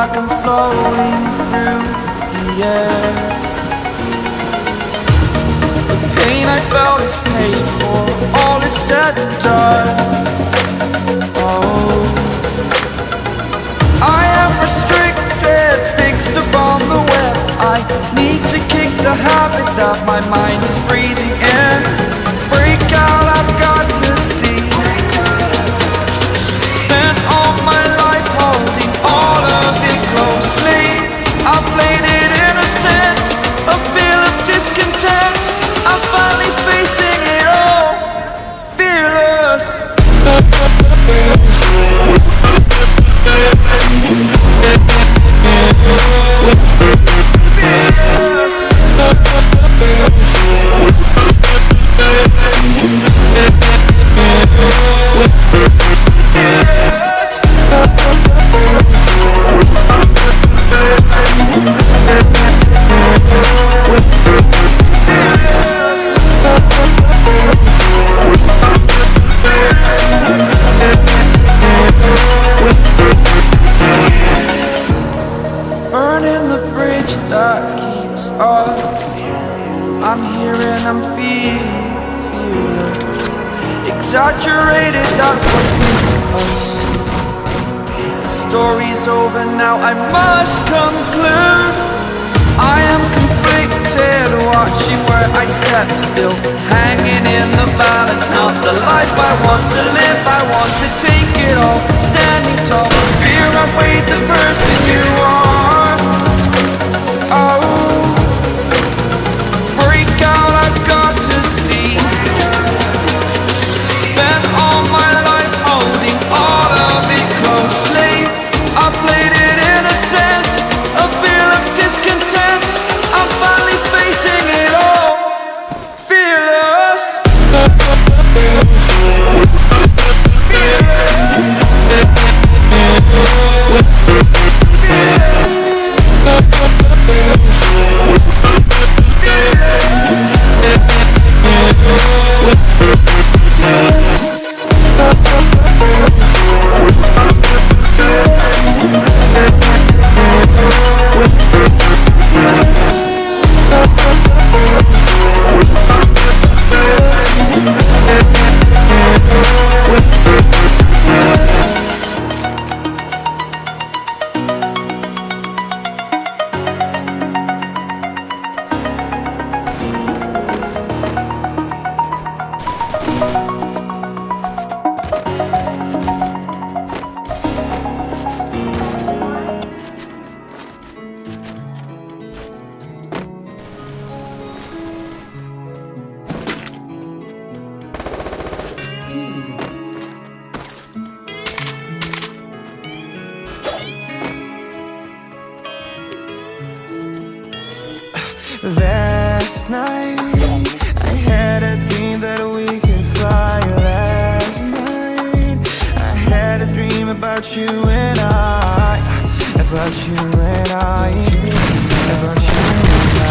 like I'm floating through the air. The pain I felt is paid for, all is said and done. Oh, I am restricted, fixed upon the web. I need to kick the habit that my mind is breathing in. Break out, I've got to see. Spent all my life holding all of it closely. I played it innocent, a feel of discontent. I'm finally facing it all, fearless. Burning the bridge that keeps us. I'm here and I'm feeling exaggerated, that's what people see. The story's over now, I must conclude. I am conflicted, watching where I step still, hanging in the balance. Not the life I want to live, I want to take it all. Standing tall, fear I weighed the person you are. Oh, break out, I've got to see. Spent all my life holding all of it closely. I played it innocent, a feel of discontent. I'm finally facing it all, fearless. Last night I had a dream that we could fly. Last night I had a dream about you and I. About you and I. About you and I.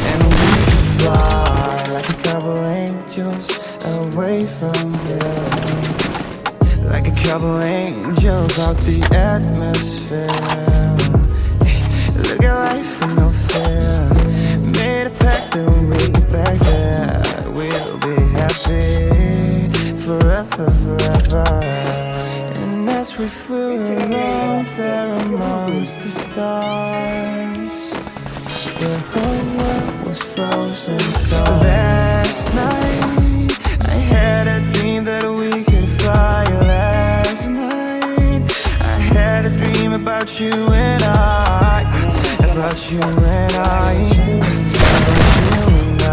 And we could fly like a couple angels away from here. Like a couple angels out the atmosphere. Look at life with no fear. Made a pact that when we get back there, we'll be happy forever, forever. And as we flew around there amongst the stars, the whole world was frozen. So last night I had a dream that we could fly. Last night I had a dream about you and I. About you and I. About you and I.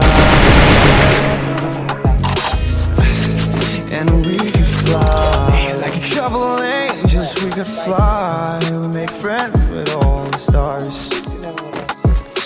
And we could fly like a couple of angels. We could fly. We made friends with all the stars,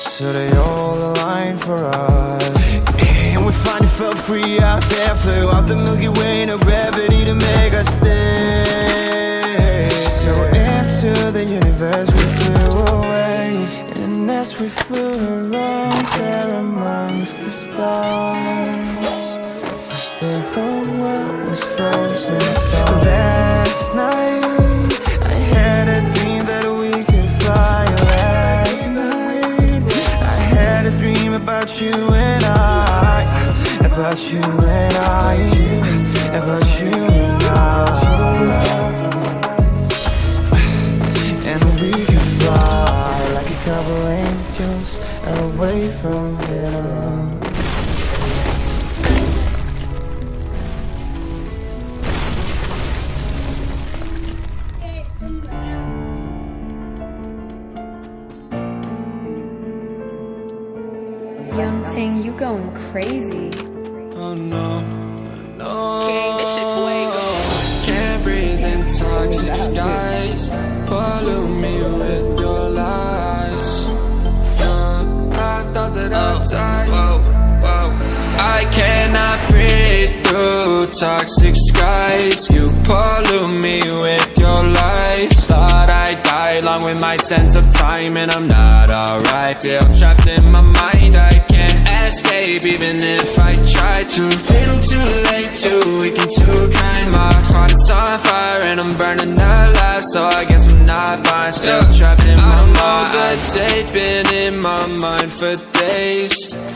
so they all aligned for us. And we finally felt free out there. Flew out the Milky Way, no gravity to make us stay. So into the universe we flew away. And as we flew around there amongst the stars, the whole world was frozen. So last night but you and I, but you and I. And we can fly like a couple angels away from here. Young Ting, you going crazy. Oh no, no. King, this shit fuego. Can't breathe in toxic skies. Pollute me with your lies. I thought that I'd die. Whoa, whoa. I cannot breathe through toxic skies. You pollute me with your lies. Thought I'd die along with my sense of time, and I'm not alright. Feel trapped in my mind, I can't escape even if I try to. Little too late, too weak and too kind. My heart is on fire and I'm burning alive, so I guess I'm not fine. Still trapped in my mind. The date been in my mind for days.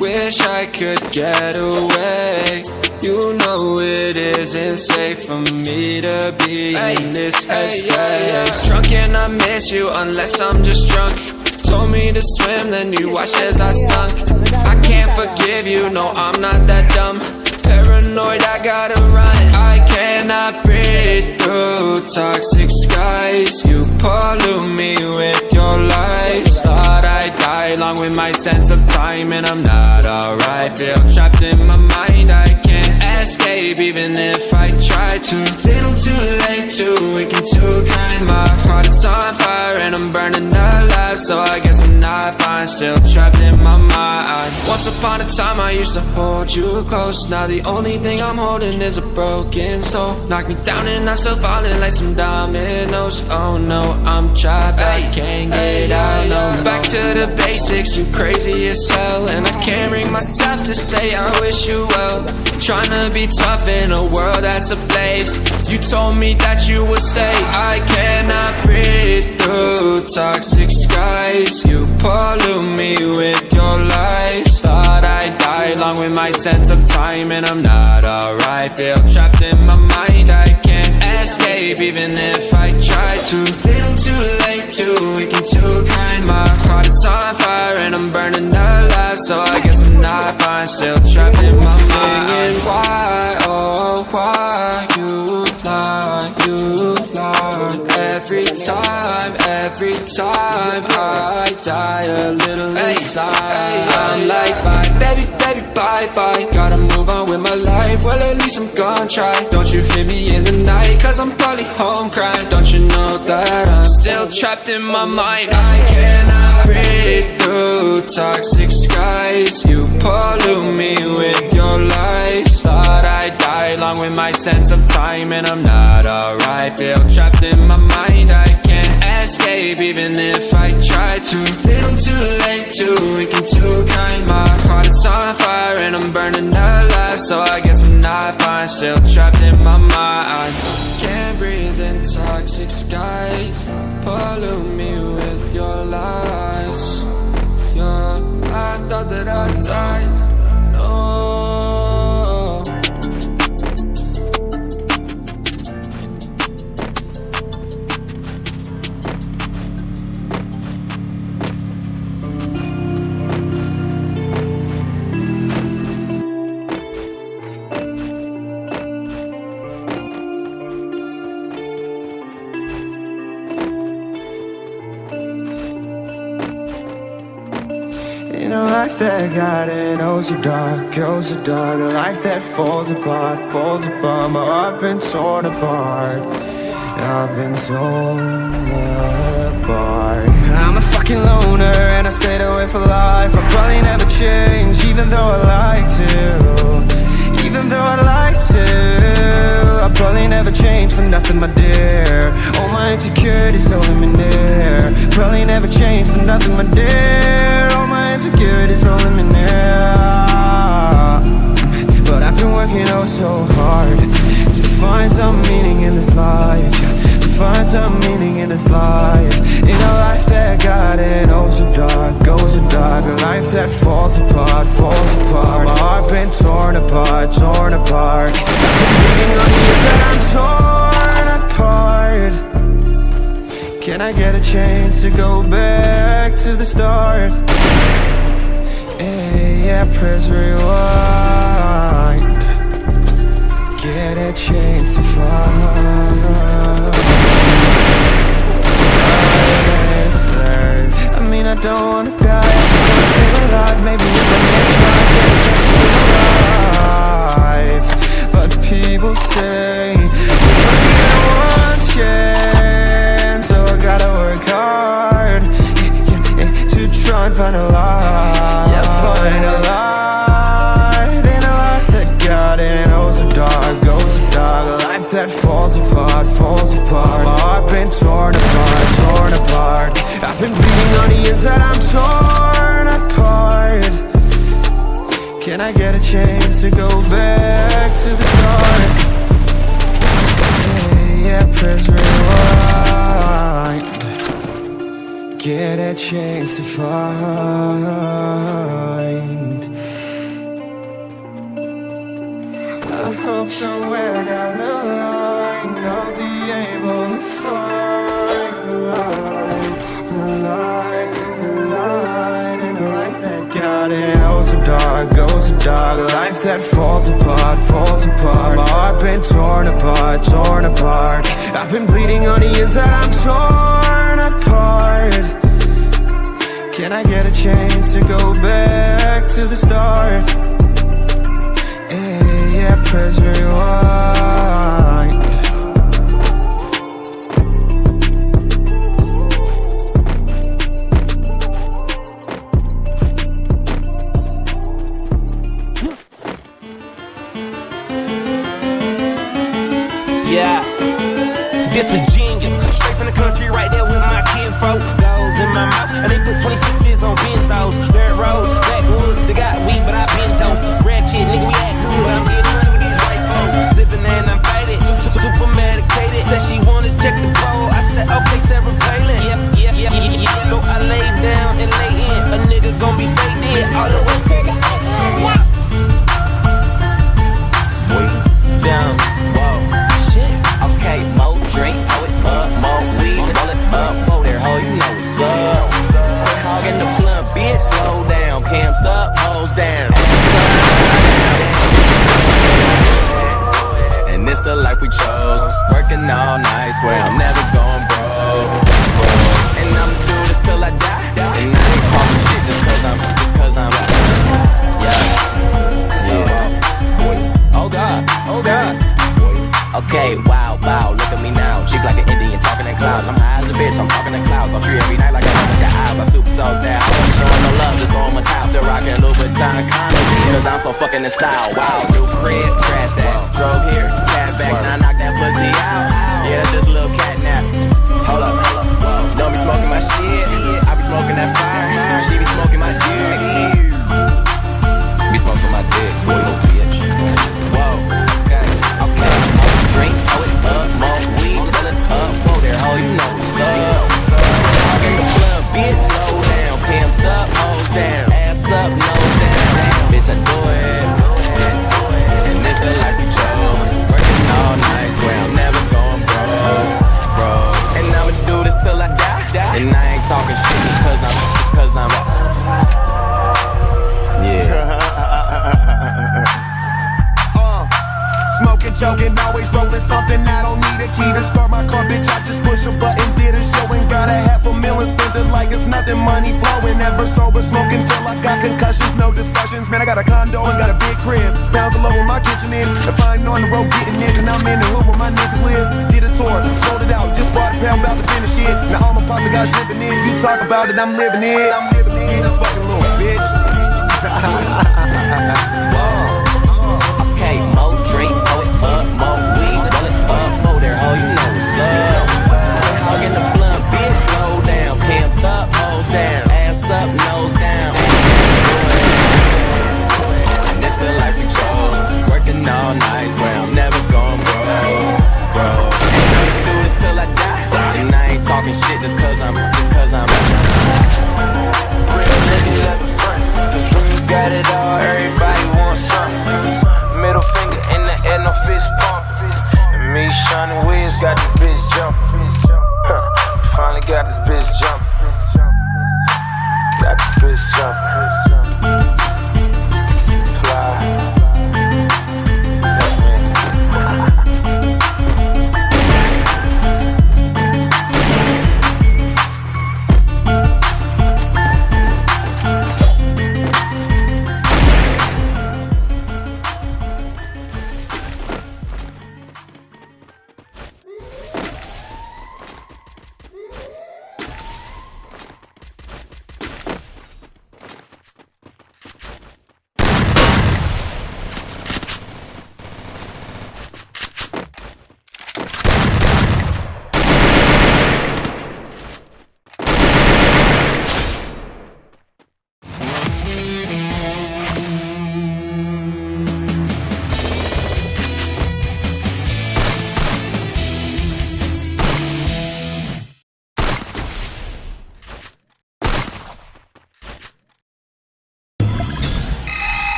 Wish I could get away. You know it isn't safe for me to be in this headspace. Drunk and I miss you unless I'm just drunk. Told me to swim, then you watched as I sunk. I can't forgive you, no, I'm not that dumb. Paranoid, I gotta run. I cannot breathe through toxic skies. You pollute me with your lies. Thought I'd die along with my sense of time, and I'm not alright. Feel trapped in my mind, I can't escape even if I try to. Little too late, too weak and too kind. My heart is on fire and I'm burning alive, so I guess I'm not fine. Still trapped in my mind. Once upon a time I used to hold you close. Now the only thing I'm holding is a broken soul. Knock me down and I'm still falling like some dominoes. Oh no, I'm trapped, I can't get out. No, back to the basics, you crazy as hell. And I can't bring myself to say I wish you well. Tryna be tough in a world that's ablaze. You told me that you would stay. I cannot breathe through toxic skies. You pollute me with your lies. Thought I'd die along with my sense of time, and I'm not alright. Feel trapped in my mind, I can't escape even if I try to. Little too late, too weak and too kind. My heart is on fire and I'm burning alive, so I guess I'm not fine. Still trapped in my mind. Why, oh why you lie, you lie. Every time I die a little inside. I'm like bye, baby, baby, bye, bye. Gotta move on with my life, well at least I'm gonna try. Don't you hear me in the night, cause I'm probably home crying. Don't you know that I'm still trapped in my mind. I cannot breathe through toxic skies. You pollute me with your lies. Thought I'd die along with my sense of time, and I'm not alright. Feel trapped in my mind, I can't escape even if I try to. Little too late, too weak and too kind. My heart is on fire and I'm burning alive, so I guess I'm not fine. Still trapped in my mind. Can't breathe in toxic skies. Pollute me with your lies. Yeah, I thought that I'd die. No. In a life that got it, oh so dark, oh so dark. A life that falls apart, falls apart. My heart been torn apart, I've been torn apart. I'm a fucking loner and I stayed away for life. I'll probably never change, even though I like to. Even though I'd like to, I'll probably never change for nothing, my dear. All my insecurities holding me near. Probably never change for nothing, my dear. All my insecurities holding me near. But I've been working oh so hard to find some meaning in this life. To find some meaning in this life. In a life that got it oh so dark, oh so dark. A life that falls apart, falls apart. My heart been torn apart, Yeah, press rewind. Get a chance to find. I mean, I don't wanna die, I just wanna feel alive. Maybe if I next time get a chance to feel alive. But people say you only get one chance, so I gotta work hard to try and find a light. Yeah, find a light in a life that got in. Oh, so dark, goes so dark. A life that falls apart, falls apart. My heart been torn apart, torn apart. I've been bleeding on the inside, I'm torn apart. Can I get a chance to go back to the start? Yeah, press rewind. Get a chance to find. I hope somewhere down the line I'll be able to find the light, the light, the light in a life that got it. Oh, so dark, goes so dark. A life that falls apart, falls apart. My heart been torn apart, torn apart. I've been bleeding on the inside, I'm torn apart. Can I get a chance to go back to the start? Yeah, press rewind. Yeah, this a genius. Straight from the country, right there with my kinfolk. Goes in my mouth, and they put 26s on benzos. Dirt roads, backwoods, they got weed, but I been dope. Ratchet, nigga, we act cool, but I'm getting money with these white folks. Sipping and I'm faded, super medicated. Said she wanna check the bowl, I said, okay, Sarah Palin. Yeah. So I lay down and lay in. A nigga gon' be fake dead all the way to the end. Way down, whoa. Okay, more drink, throw it up, more weed, roll it up, whoa there, ho, you know what's up. Quit hogging the blunt, bitch, slow down, cams up, hoes down. And this the life we chose, working all night, swear I'm never going broke. And I'ma do this till I die, and I ain't talking shit just cause I'm yeah. Oh God. Okay, wow, look at me now. Chick like an Indian, talking in clouds. I'm high as a bitch, I'm talking in clouds. I'll treat every night like I have the eyes. I super soaked down. Showing no love, just throwing my towel. Still rocking Louboutin condoms, cause I'm so fucking in style. Wow, new crib, trash that. Drove here, cat back, now knock that pussy out. Yeah, that's just a little cat nap. Hold up. Don't be smoking my shit. I be smoking that fire. She be smoking my dick. Be smoking my dick, boy, little bitch. Whoa, okay. Drink, throw it up, more weed, roll it up, whoa there, ho, you know what's up. Talk in the club, bitch, slow down, pimps up, hoes down, ass up, nose down, bitch, I do it. And this the life we chose, working all night, swear I'm never going broke. And I'ma do this till I die, and I ain't talking shit just cause I'm yeah. Smoking, joking, always rolling something. I don't need a key to start my car, bitch. I just push a button, did a show and got $500,000. Spend it like it's nothing, money flowing. Never sober, smoking till I got concussions. No discussions, man. I got a condo and got a big crib. Down below where my kitchen is. If I ain't on the road getting it, and I'm in the hood where my niggas live. Did a tour, sold it out, just bought a pound, about to finish it. Now all my pasta guys living in. You talk about it, I'm living it. I'm living it, a fucking little bitch. Okay, more drink, throw it up, more weed, roll it up, whoa there, ho, you know what's up. Quit hogging the blunt, bitch, slow down, pimps up, hoes down, ass up, nose down. And this the life we chose, working all night, swear I'm never going broke. And I'ma do this till I die, and I ain't talking shit just cause I'm real nigga at the front, cause when you got it all.